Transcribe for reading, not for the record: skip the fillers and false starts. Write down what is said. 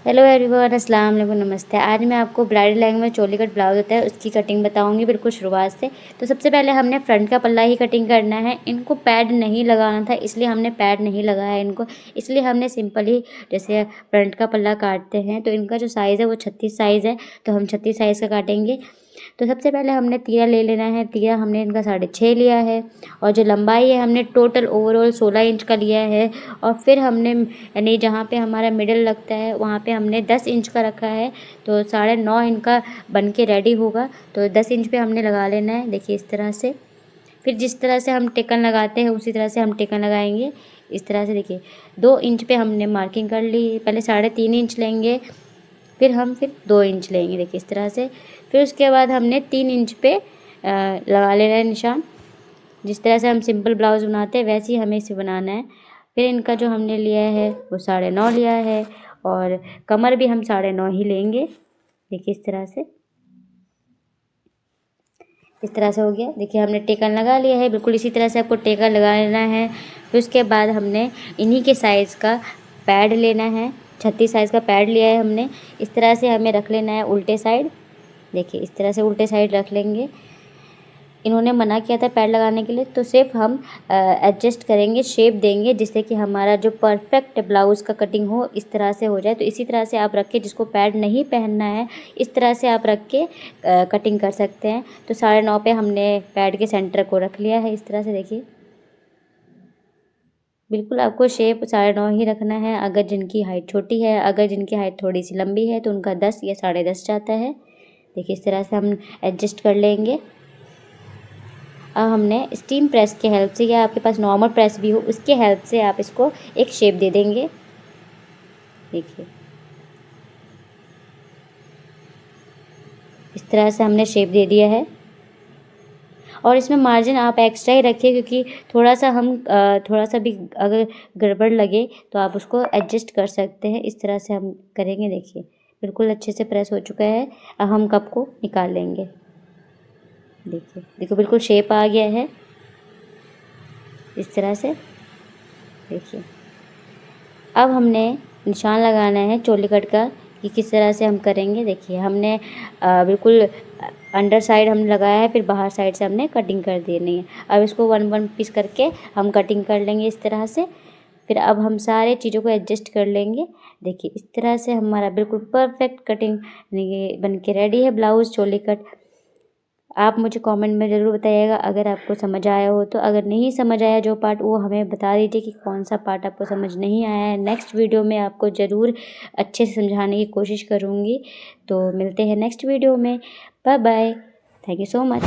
Hello everyone, अस्सलाम वालेकुम, नमस्ते। आज मैं आपको ब्राइडल लहंगे में चोली कट ब्लाउज होता है उसकी कटिंग बताऊंगी बिल्कुल शुरुआत से। तो सबसे पहले हमने फ्रंट का पल्ला ही कटिंग करना है। इनको पैड नहीं लगाना था, इसलिए हमने पैड नहीं लगाया इनको। इसलिए हमने सिंपल ही जैसे फ्रंट का पल्ला काटते हैं तो इनका जो साइज़ है वो 36 साइज़ है, तो हम 36 साइज़ का काटेंगे। तो सबसे पहले हमने तिरा ले लेना है। तिरा हमने इनका 6.5 लिया है और जो लंबाई है हमने टोटल ओवरऑल 16 इंच का लिया है। और फिर हमने यानी जहाँ पे हमारा मिडल लगता है वहाँ पे हमने 10 इंच का रखा है, तो 9.5 इनका बन के रेडी होगा। तो 10 इंच पे हमने लगा लेना है, देखिए इस तरह से। फिर जिस तरह से हम टेकन लगाते हैं उसी तरह से हम टेकन लगाएंगे। इस तरह से देखिए 2 इंच पे हमने मार्किंग कर ली। पहले 3.5 इंच लेंगे, फिर 2 इंच लेंगे, देखिए इस तरह से। फिर उसके बाद हमने 3 इंच पे लगा लेना है निशान। जिस तरह से हम सिंपल ब्लाउज़ बनाते हैं वैसे ही हमें इसे बनाना है। फिर इनका जो हमने लिया है वो 9.5 लिया है और कमर भी हम 9.5 ही लेंगे, देखिए इस तरह से। इस तरह से हो गया, देखिए हमने टेकन लगा लिया है। बिल्कुल इसी तरह से आपको टेकन लगा लेना है। फिर उसके बाद हमने इन्हीं के साइज़ का पैड लेना है। 36 साइज़ का पैड लिया है हमने। इस तरह से हमें रख लेना है उल्टे साइड, देखिए इस तरह से उल्टे साइड रख लेंगे। इन्होंने मना किया था पैड लगाने के लिए, तो सिर्फ हम एडजस्ट करेंगे, शेप देंगे जिससे कि हमारा जो परफेक्ट ब्लाउज़ का कटिंग हो इस तरह से हो जाए। तो इसी तरह से आप रख के, जिसको पैड नहीं पहनना है इस तरह से आप रख के कटिंग कर सकते हैं। तो 9.5 पे हमने पैड के सेंटर को रख लिया है इस तरह से, देखिए बिल्कुल आपको शेप 9.5 ही रखना है। अगर जिनकी हाइट छोटी है, अगर जिनकी हाइट थोड़ी सी लंबी है तो उनका 10 या 10.5 जाता है। देखिए इस तरह से हम एडजस्ट कर लेंगे। अब हमने स्टीम प्रेस के हेल्प से, या आपके पास नॉर्मल प्रेस भी हो उसके हेल्प से आप इसको एक शेप दे देंगे, देखिए इस तरह से हमने शेप दे दिया है। और इसमें मार्जिन आप एक्स्ट्रा ही रखिए, क्योंकि थोड़ा सा भी अगर गड़बड़ लगे तो आप उसको एडजस्ट कर सकते हैं। इस तरह से हम करेंगे, देखिए बिल्कुल अच्छे से प्रेस हो चुका है। अब हम कप को निकाल लेंगे, देखिए देखो बिल्कुल शेप आ गया है इस तरह से, देखिए। अब हमने निशान लगाना है चोली कट का कि किस तरह से हम करेंगे। देखिए हमने बिल्कुल अंडर साइड हमने लगाया है, फिर बाहर साइड से हमने कटिंग कर देनी है। अब इसको 1 पीस करके हम कटिंग कर लेंगे इस तरह से। फिर अब हम सारे चीज़ों को एडजस्ट कर लेंगे, देखिए इस तरह से हमारा बिल्कुल परफेक्ट कटिंग ये बन के रेडी है ब्लाउज़ चोली कट। आप मुझे कमेंट में ज़रूर बताइएगा अगर आपको समझ आया हो तो। अगर नहीं समझ आया जो पार्ट, वो हमें बता दीजिए कि कौन सा पार्ट आपको समझ नहीं आया है। नेक्स्ट वीडियो में आपको ज़रूर अच्छे से समझाने की कोशिश करूँगी। तो मिलते हैं नेक्स्ट वीडियो में। Bye bye, thank you so much.